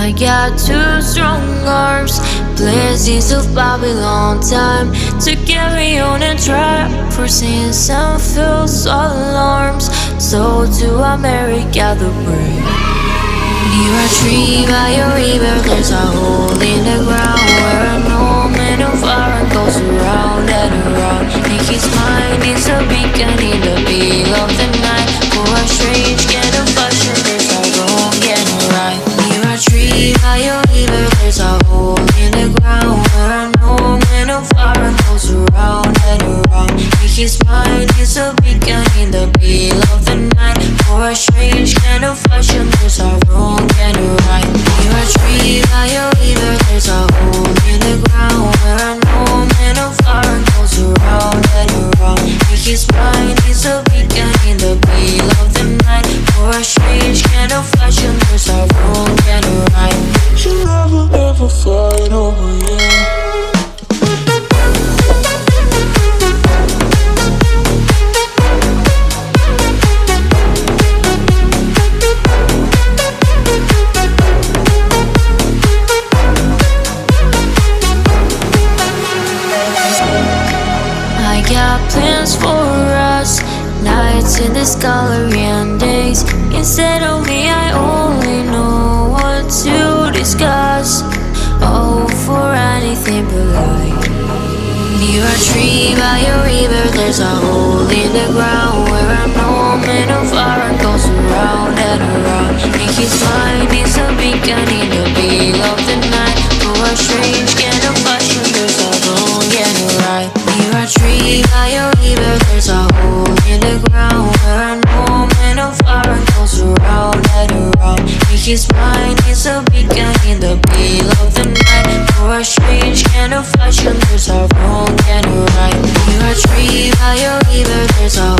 I got two strong arms, blessings of Babylon, time to carry on and try. For sins and false alarms, so to America the brave. Near a tree by a river, there's a hole in the ground where an old man of iron goes around and around. In his mind is a beacon in the middle of the night. For a strange kind of fashion, there's a wrong and a right. Near a tree by a river, there's a hole in the ground where an old man of iron goes around and around. In his mind is a beacon in the middle of the night. For a strange kind of fashion, there's a wrong and a right. Near a tree by a river, there's a hole in the ground where an old man of iron goes around and around. In his mind is a beacon in the middle of the night. For a strange kind of fashion, there's a wrong and a right. You never ever fight over you. I got plans for us, nights in this gallery and days. Instead of me, I only know what to discuss. Oh, for anything but light. Near a tree by a river, there's a hole in the ground where an old man of iron goes around and around. In his mind is a beacon in the middle of the night. For a strange kind of fashion, there's a wrong and a right. Near a tree by a river, there's a hole in the ground where an old man of iron goes around and around. In his mind is a beacon in the middle of the night. For a strange kind of fashion, there's a wrong and a right. Near a tree by a river, there's a